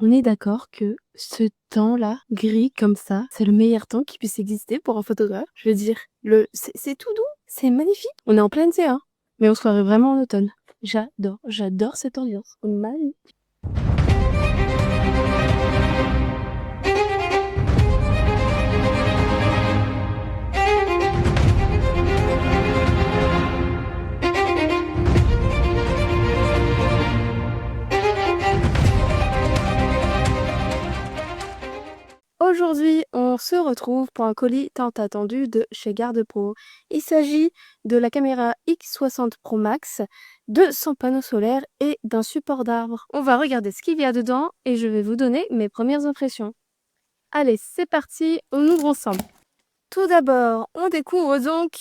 On est d'accord que ce temps-là, gris comme ça, c'est le meilleur temps qui puisse exister pour un photographe. Je veux dire, c'est tout doux, c'est magnifique. On est en pleine été, hein, mais on se croirait vraiment en automne. J'adore cette ambiance. Magnifique. Aujourd'hui, on se retrouve pour un colis tant attendu de chez Garde Pro. Il s'agit de la caméra X60 Pro Max, de son panneau solaire et d'un support d'arbre. On va regarder ce qu'il y a dedans et je vais vous donner mes premières impressions. Allez, c'est parti, on ouvre ensemble. Tout d'abord, on découvre donc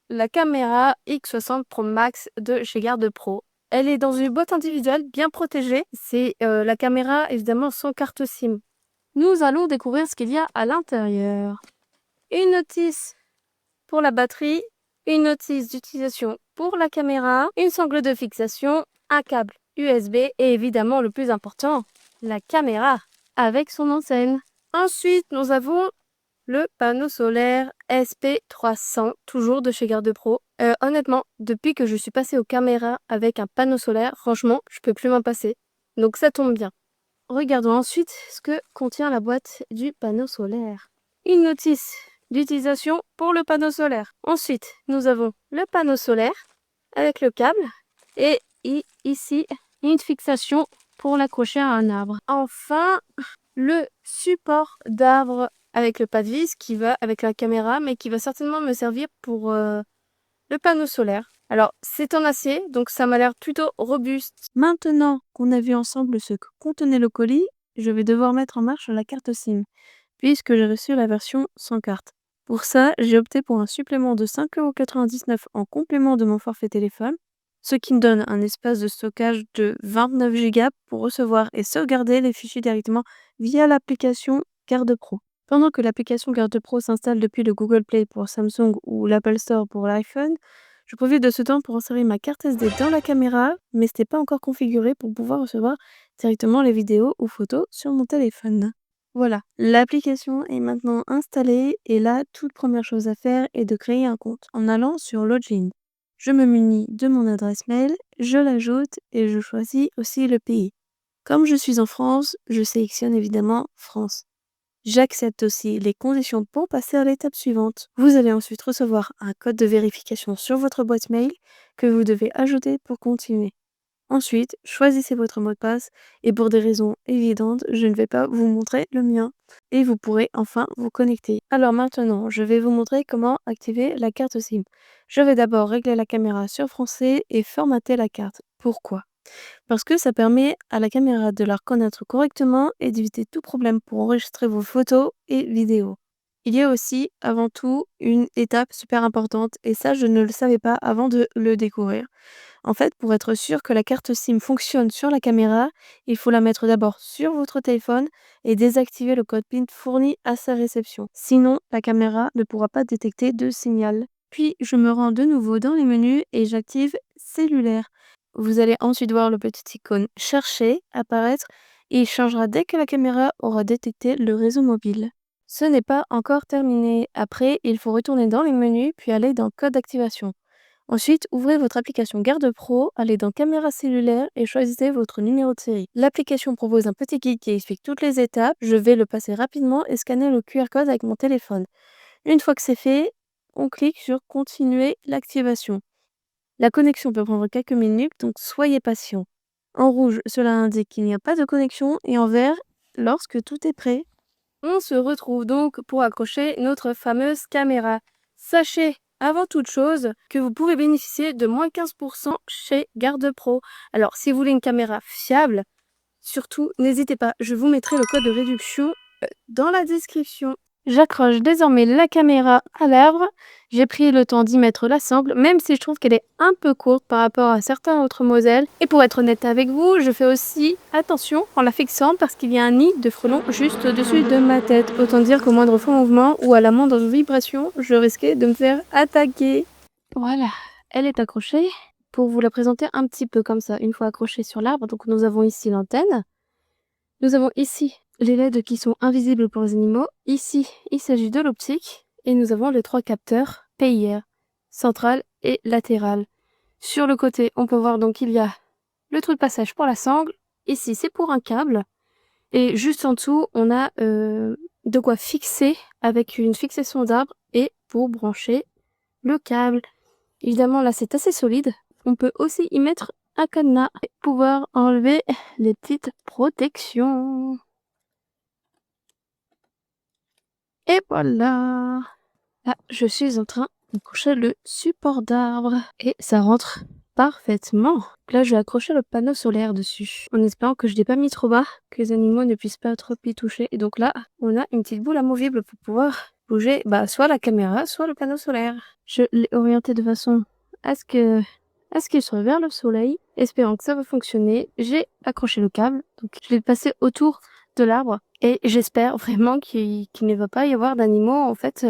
la caméra X60 Pro Max de chez Garde Pro. Elle est dans une boîte individuelle bien protégée. C'est la caméra évidemment sans carte SIM. Nous allons découvrir ce qu'il y a à l'intérieur. Une notice pour la batterie, une notice d'utilisation pour la caméra, une sangle de fixation, un câble USB et évidemment le plus important, la caméra avec son enseigne. Ensuite, nous avons le panneau solaire SP300, toujours de chez Garde Pro. Honnêtement, depuis que je suis passée aux caméras avec un panneau solaire, franchement, je peux plus m'en passer. Donc ça tombe bien. Regardons ensuite ce que contient la boîte du panneau solaire. Une notice d'utilisation pour le panneau solaire. Ensuite, nous avons le panneau solaire avec le câble et ici une fixation pour l'accrocher à un arbre. Enfin, le support d'arbre avec le pas de vis qui va avec la caméra mais qui va certainement me servir pour le panneau solaire. Alors, c'est en acier, donc ça m'a l'air plutôt robuste. Maintenant qu'on a vu ensemble ce que contenait le colis, je vais devoir mettre en marche la carte SIM, puisque j'ai reçu la version sans carte. Pour ça, j'ai opté pour un supplément de 5,99 € en complément de mon forfait téléphone, ce qui me donne un espace de stockage de 29 Go pour recevoir et sauvegarder les fichiers directement via l'application Garde Pro. Pendant que l'application Garde Pro s'installe depuis le Google Play pour Samsung ou l'Apple Store pour l'iPhone, je profite de ce temps pour insérer ma carte SD dans la caméra, mais ce n'était pas encore configuré pour pouvoir recevoir directement les vidéos ou photos sur mon téléphone. Voilà, l'application est maintenant installée et là, toute première chose à faire est de créer un compte en allant sur Login. Je me munis de mon adresse mail, je l'ajoute et je choisis aussi le pays. Comme je suis en France, je sélectionne évidemment France. J'accepte aussi les conditions pour passer à l'étape suivante. Vous allez ensuite recevoir un code de vérification sur votre boîte mail que vous devez ajouter pour continuer. Ensuite, choisissez votre mot de passe et pour des raisons évidentes, je ne vais pas vous montrer le mien et vous pourrez enfin vous connecter. Alors maintenant, je vais vous montrer comment activer la carte SIM. Je vais d'abord régler la caméra sur français et formater la carte. Pourquoi ? Parce que ça permet à la caméra de la reconnaître correctement et d'éviter tout problème pour enregistrer vos photos et vidéos. Il y a aussi, avant tout, une étape super importante et ça, je ne le savais pas avant de le découvrir. En fait, pour être sûr que la carte SIM fonctionne sur la caméra, il faut la mettre d'abord sur votre téléphone et désactiver le code PIN fourni à sa réception. Sinon, la caméra ne pourra pas détecter de signal. Puis, je me rends de nouveau dans les menus et j'active cellulaire. Vous allez ensuite voir le petit icône chercher apparaître et il changera dès que la caméra aura détecté le réseau mobile. Ce n'est pas encore terminé. Après, il faut retourner dans les menus puis aller dans code d'activation. Ensuite, ouvrez votre application Garde Pro, allez dans caméra cellulaire et choisissez votre numéro de série. L'application propose un petit guide qui explique toutes les étapes. Je vais le passer rapidement et scanner le QR code avec mon téléphone. Une fois que c'est fait, on clique sur continuer l'activation. La connexion peut prendre quelques minutes, donc soyez patient. En rouge, cela indique qu'il n'y a pas de connexion et en vert, lorsque tout est prêt, on se retrouve donc pour accrocher notre fameuse caméra. Sachez avant toute chose que vous pouvez bénéficier de moins 15% chez Garde Pro. Alors si vous voulez une caméra fiable, surtout n'hésitez pas, je vous mettrai le code de réduction dans la description. J'accroche désormais la caméra à l'arbre. J'ai pris le temps d'y mettre la sangle, même si je trouve qu'elle est un peu courte par rapport à certains autres modèles. Et pour être honnête avec vous, je fais aussi attention en la fixant parce qu'il y a un nid de frelons juste au-dessus de ma tête. Autant dire qu'au moindre faux mouvement ou à la moindre vibration, je risquais de me faire attaquer. Voilà, elle est accrochée. Pour vous la présenter un petit peu comme ça, une fois accrochée sur l'arbre, donc nous avons ici l'antenne. Nous avons ici les LED qui sont invisibles pour les animaux. Ici, il s'agit de l'optique. Et nous avons les 3 capteurs PIR, central et latéral. Sur le côté, on peut voir donc qu'il y a le trou de passage pour la sangle. Ici, c'est pour un câble. Et juste en dessous, on a de quoi fixer avec une fixation d'arbre et pour brancher le câble. Évidemment, là, c'est assez solide. On peut aussi y mettre un cadenas et pouvoir enlever les petites protections. Et voilà. Là, je suis en train d'accrocher le support d'arbre et ça rentre parfaitement. Là, je vais accrocher le panneau solaire dessus en espérant que je l'ai pas mis trop bas, que les animaux ne puissent pas trop y toucher. Et donc là, on a une petite boule amovible pour pouvoir bouger soit la caméra, soit le panneau solaire. Je l'ai orienté de façon à ce qu'il soit vers le soleil, espérant que ça va fonctionner. J'ai accroché le câble, donc je l'ai passé autour de l'arbre et j'espère vraiment qu'il ne va pas y avoir d'animaux en fait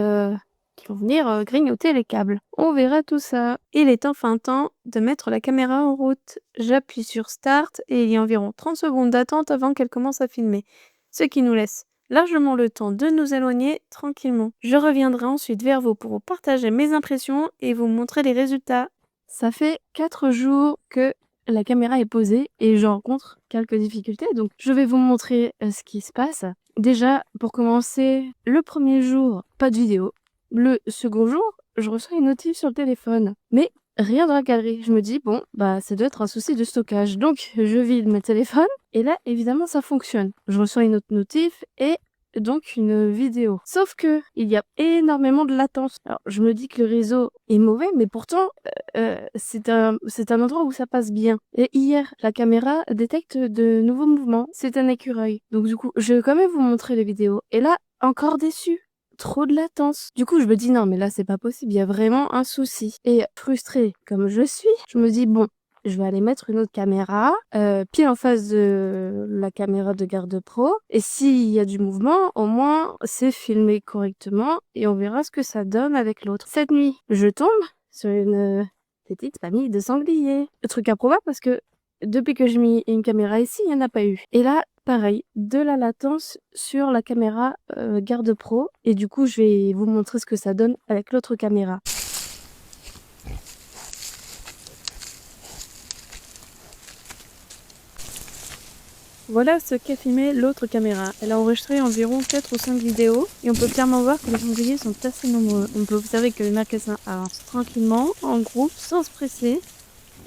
qui vont venir grignoter les câbles. On verra tout ça. Il est enfin temps de mettre la caméra en route. J'appuie sur Start et il y a environ 30 secondes d'attente avant qu'elle commence à filmer, ce qui nous laisse largement le temps de nous éloigner tranquillement. Je reviendrai ensuite vers vous pour vous partager mes impressions et vous montrer les résultats. Ça fait 4 jours que la caméra est posée et je rencontre quelques difficultés, donc je vais vous montrer ce qui se passe. Déjà, pour commencer, le premier jour, pas de vidéo. Le second jour, je reçois une notif sur le téléphone, mais rien dans la galerie. Je me dis, bon, ça doit être un souci de stockage. Donc, je vide mon téléphone et là, évidemment, ça fonctionne. Je reçois une autre notif et donc une vidéo. Sauf que il y a énormément de latence. Alors, je me dis que le réseau est mauvais, mais pourtant, c'est un endroit où ça passe bien. Et hier, la caméra détecte de nouveaux mouvements. C'est un écureuil. Donc du coup, je vais quand même vous montrer les vidéos. Et là, encore déçu. Trop de latence. Du coup, je me dis non, mais là, c'est pas possible. Il y a vraiment un souci. Et frustrée comme je suis, je me dis bon, je vais aller mettre une autre caméra, pile en face de la caméra de garde pro. Et s'il y a du mouvement, au moins, c'est filmé correctement et on verra ce que ça donne avec l'autre. Cette nuit, je tombe sur une petite famille de sangliers. Le truc improbable parce que depuis que j'ai mis une caméra ici, il n'y en a pas eu. Et là, pareil, de la latence sur la caméra garde pro. Et du coup, je vais vous montrer ce que ça donne avec l'autre caméra. Voilà ce qu'a filmé l'autre caméra. Elle a enregistré environ 4 ou 5 vidéos et on peut clairement voir que les sangliers sont assez nombreux. On peut observer que les marcassins avancent tranquillement, en groupe, sans se presser.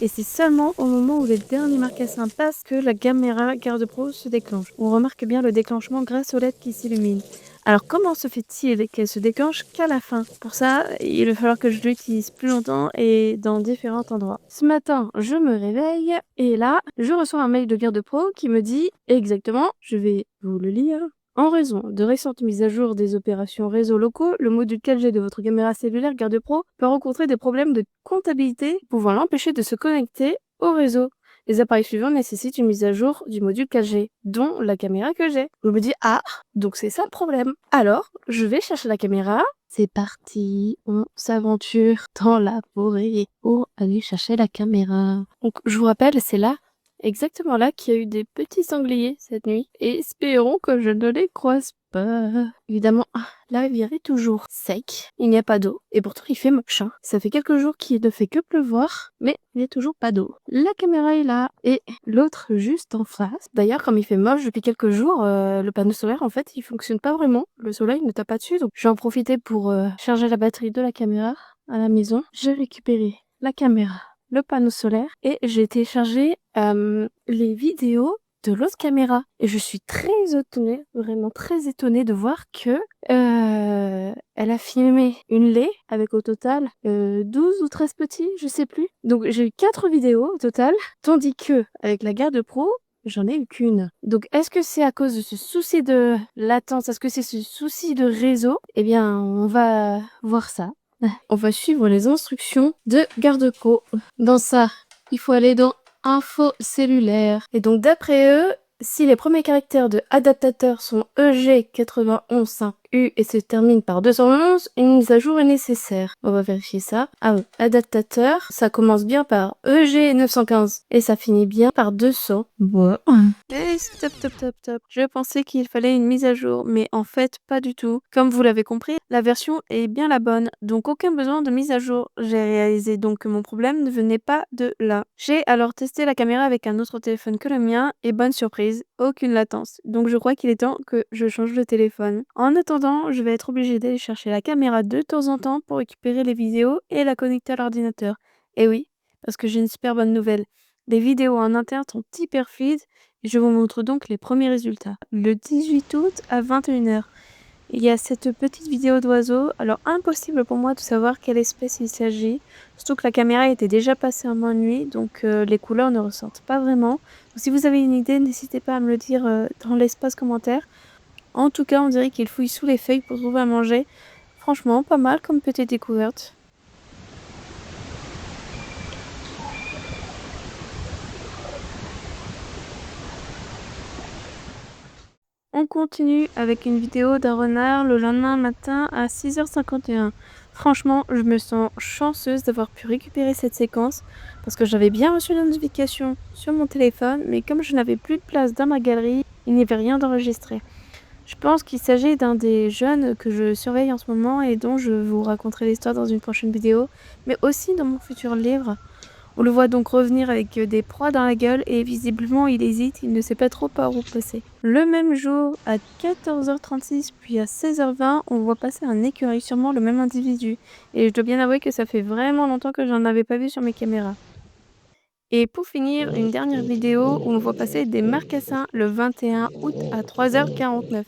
Et c'est seulement au moment où les derniers marcassins passent que la caméra garde pro se déclenche. On remarque bien le déclenchement grâce aux LED qui s'illuminent. Alors comment se fait-il qu'elle se déclenche qu'à la fin? Pour ça, il va falloir que je l'utilise plus longtemps et dans différents endroits. Ce matin, je me réveille et là, je reçois un mail de garde pro qui me dit exactement, je vais vous le lire. En raison de récentes mises à jour des opérations réseau locaux, le module 4G de votre caméra cellulaire Garde Pro peut rencontrer des problèmes de comptabilité pouvant l'empêcher de se connecter au réseau. Les appareils suivants nécessitent une mise à jour du module 4G, dont la caméra que j'ai. Je me dis, ah, donc c'est ça le problème. Alors, je vais chercher la caméra. C'est parti, on s'aventure dans la forêt pour aller chercher la caméra. Donc, je vous rappelle, c'est là exactement là qu'il y a eu des petits sangliers cette nuit. Et espérons que je ne les croise pas. Évidemment, la rivière est toujours sec. Il n'y a pas d'eau. Et pourtant, il fait moche. Ça fait quelques jours qu'il ne fait que pleuvoir, mais il n'y a toujours pas d'eau. La caméra est là. Et l'autre juste en face. D'ailleurs, comme il fait moche depuis quelques jours, le panneau solaire, en fait, il fonctionne pas vraiment. Le soleil ne tape pas dessus. Donc, je vais en profiter pour charger la batterie de la caméra à la maison. J'ai récupéré la caméra, le panneau solaire et j'ai téléchargé les vidéos de l'autre caméra et je suis très étonnée, vraiment très étonnée de voir que elle a filmé une lait avec au total 12 ou 13 petits, je sais plus. Donc j'ai eu 4 vidéos au total, tandis que avec la garde pro, j'en ai eu qu'une. Donc est-ce que c'est à cause de ce souci de latence, est-ce que c'est ce souci de réseau? Eh bien, on va voir ça. On va suivre les instructions de Garde Pro. Dans ça, il faut aller dans Info cellulaire. Et donc d'après eux, si les premiers caractères de adaptateur sont EG815 U et se termine par 211, une mise à jour est nécessaire. On va vérifier ça. Ah oui, adaptateur, ça commence bien par EG915 et ça finit bien par 200. Ouais. Et stop. Je pensais qu'il fallait une mise à jour, mais en fait, pas du tout. Comme vous l'avez compris, la version est bien la bonne, donc aucun besoin de mise à jour. J'ai réalisé donc que mon problème ne venait pas de là. J'ai alors testé la caméra avec un autre téléphone que le mien, et bonne surprise, aucune latence. Donc je crois qu'il est temps que je change de téléphone. En attendant, je vais être obligée d'aller chercher la caméra de temps en temps pour récupérer les vidéos et la connecter à l'ordinateur. Et oui, parce que j'ai une super bonne nouvelle. Les vidéos en interne sont hyper fluides et je vous montre donc les premiers résultats. Le 18 août à 21h, il y a cette petite vidéo d'oiseau. Alors impossible pour moi de savoir quelle espèce il s'agit, surtout que la caméra était déjà passée en main nuit, donc les couleurs ne ressortent pas vraiment. Donc, si vous avez une idée, n'hésitez pas à me le dire dans l'espace commentaire. En tout cas, on dirait qu'il fouille sous les feuilles pour trouver à manger. Franchement, pas mal comme petite découverte. On continue avec une vidéo d'un renard le lendemain matin à 6h51. Franchement, je me sens chanceuse d'avoir pu récupérer cette séquence parce que j'avais bien reçu la notification sur mon téléphone, mais comme je n'avais plus de place dans ma galerie, il n'y avait rien d'enregistré. Je pense qu'il s'agit d'un des jeunes que je surveille en ce moment et dont je vous raconterai l'histoire dans une prochaine vidéo, mais aussi dans mon futur livre. On le voit donc revenir avec des proies dans la gueule et visiblement il hésite, il ne sait pas trop par où passer. Le même jour, à 14h36 puis à 16h20, on voit passer un écureuil, sûrement le même individu. Et je dois bien avouer que ça fait vraiment longtemps que j'en avais pas vu sur mes caméras. Et pour finir, une dernière vidéo où on voit passer des marcassins le 21 août à 3h49.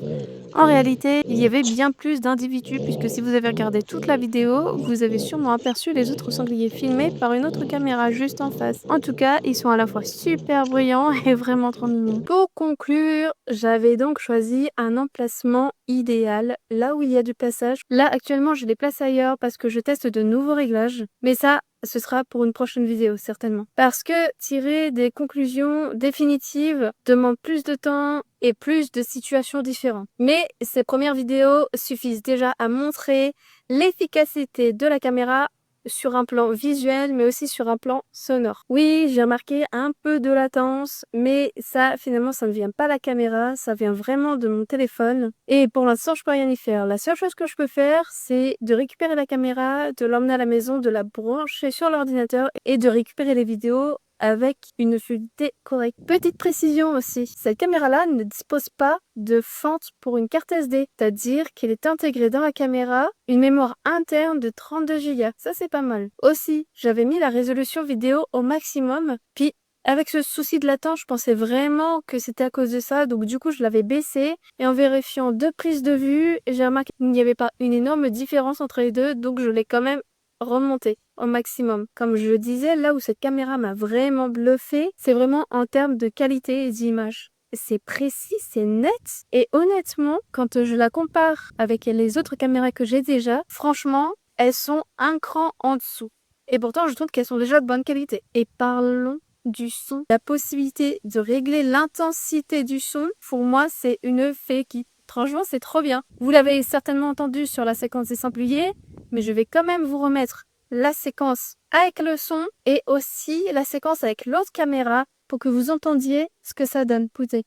En réalité, il y avait bien plus d'individus puisque si vous avez regardé toute la vidéo, vous avez sûrement aperçu les autres sangliers filmés par une autre caméra juste en face. En tout cas, ils sont à la fois super bruyants et vraiment trop mignons. Pour conclure, j'avais donc choisi un emplacement idéal, là où il y a du passage. Là, actuellement, je les place ailleurs parce que je teste de nouveaux réglages. Mais ça, ce sera pour une prochaine vidéo, certainement. Parce que tirer des conclusions définitives demande plus de temps et plus de situations différentes. Mais ces premières vidéos suffisent déjà à montrer l'efficacité de la caméra sur un plan visuel, mais aussi sur un plan sonore. Oui, j'ai remarqué un peu de latence, mais ça, finalement, ça ne vient pas de la caméra, ça vient vraiment de mon téléphone. Et pour l'instant, je peux rien y faire. La seule chose que je peux faire, c'est de récupérer la caméra, de l'emmener à la maison, de la brancher sur l'ordinateur et de récupérer les vidéos avec une fluidité correcte. Petite précision aussi, cette caméra-là ne dispose pas de fente pour une carte SD, c'est-à-dire qu'il est intégré dans la caméra une mémoire interne de 32 Go. Ça, c'est pas mal. Aussi, j'avais mis la résolution vidéo au maximum, puis avec ce souci de latence, je pensais vraiment que c'était à cause de ça, donc du coup je l'avais baissé et en vérifiant deux prises de vue, j'ai remarqué qu'il n'y avait pas une énorme différence entre les deux, donc je l'ai quand même remonter au maximum. Comme je le disais, là où cette caméra m'a vraiment bluffé, c'est vraiment en termes de qualité d'image. C'est précis, c'est net. Et honnêtement, quand je la compare avec les autres caméras que j'ai déjà, franchement, elles sont un cran en dessous. Et pourtant, je trouve qu'elles sont déjà de bonne qualité. Et parlons du son. La possibilité de régler l'intensité du son, pour moi, c'est une fée qui... Franchement, c'est trop bien. Vous l'avez certainement entendu sur la séquence des sampliers, mais je vais quand même vous remettre la séquence avec le son et aussi la séquence avec l'autre caméra pour que vous entendiez ce que ça donne. Écoutez.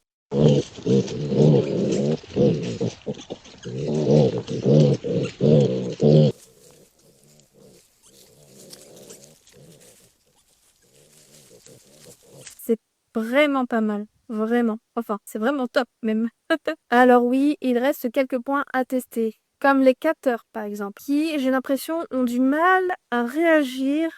C'est vraiment pas mal. Vraiment. Enfin, c'est vraiment top même. Alors oui, il reste quelques points à tester. Comme les capteurs par exemple, qui j'ai l'impression ont du mal à réagir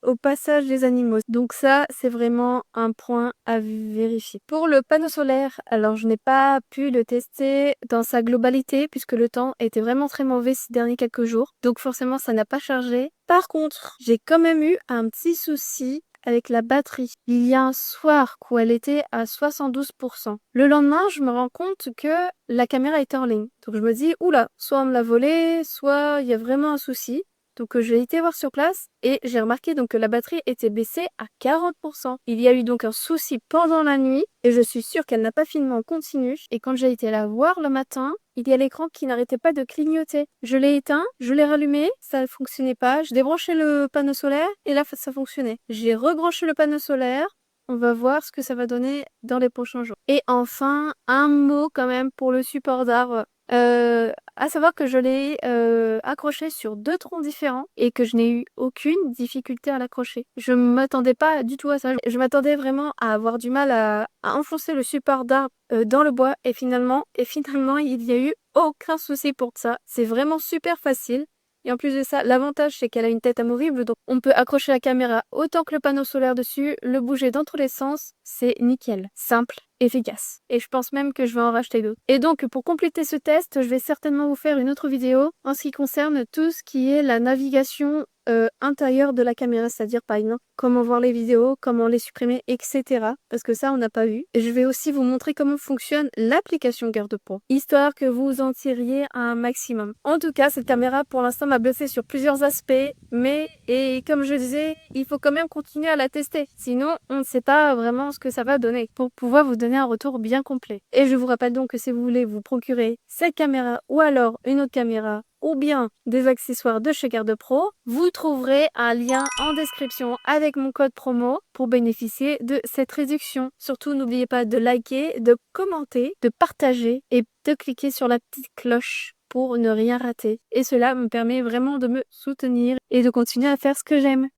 au passage des animaux. Donc ça, c'est vraiment un point à vérifier. Pour le panneau solaire, alors je n'ai pas pu le tester dans sa globalité puisque le temps était vraiment très mauvais ces derniers quelques jours. Donc forcément, ça n'a pas chargé. Par contre, j'ai quand même eu un petit souci avec la batterie. Il y a un soir où elle était à 72%. Le lendemain, je me rends compte que la caméra était en ligne. Donc je me dis, oula, soit on me l'a volée, soit il y a vraiment un souci. Donc j'ai été voir sur place et j'ai remarqué donc que la batterie était baissée à 40%. Il y a eu donc un souci pendant la nuit et je suis sûre qu'elle n'a pas filmé en continu. Et quand j'ai été la voir le matin, il y a l'écran qui n'arrêtait pas de clignoter. Je l'ai éteint, je l'ai rallumé, ça ne fonctionnait pas. Je débranché le panneau solaire et là ça fonctionnait. J'ai rebranché le panneau solaire. On va voir ce que ça va donner dans les prochains jours. Et enfin, un mot quand même pour le support d'arbre. À savoir que je l'ai accroché sur 2 troncs différents et que je n'ai eu aucune difficulté à l'accrocher. Je m'attendais pas du tout à ça. Je m'attendais vraiment à avoir du mal à enfoncer le support d'arbre dans le bois et finalement, il n'y a eu aucun souci pour ça. C'est vraiment super facile. Et en plus de ça, l'avantage c'est qu'elle a une tête amovible, donc on peut accrocher la caméra autant que le panneau solaire dessus, le bouger dans tous les sens, c'est nickel, simple, efficace. Et je pense même que je vais en racheter d'autres. Et donc pour compléter ce test, je vais certainement vous faire une autre vidéo en ce qui concerne tout ce qui est la navigation intérieure de la caméra, c'est-à-dire par exemple comment voir les vidéos, comment les supprimer, etc. Parce que ça on n'a pas vu. Et je vais aussi vous montrer comment fonctionne l'application GaradePro, histoire que vous en tiriez un maximum. En tout cas, cette caméra pour l'instant m'a bluffé sur plusieurs aspects, mais et comme je disais, il faut quand même continuer à la tester. Sinon, on ne sait pas vraiment ce que ça va donner pour pouvoir vous donner un retour bien complet. Et je vous rappelle donc que si vous voulez vous procurer cette caméra ou alors une autre caméra ou bien des accessoires de chez GaradePro, vous trouverez un lien en description avec mon code promo pour bénéficier de cette réduction. Surtout, n'oubliez pas de liker, de commenter, de partager et de cliquer sur la petite cloche pour ne rien rater. Et cela me permet vraiment de me soutenir et de continuer à faire ce que j'aime.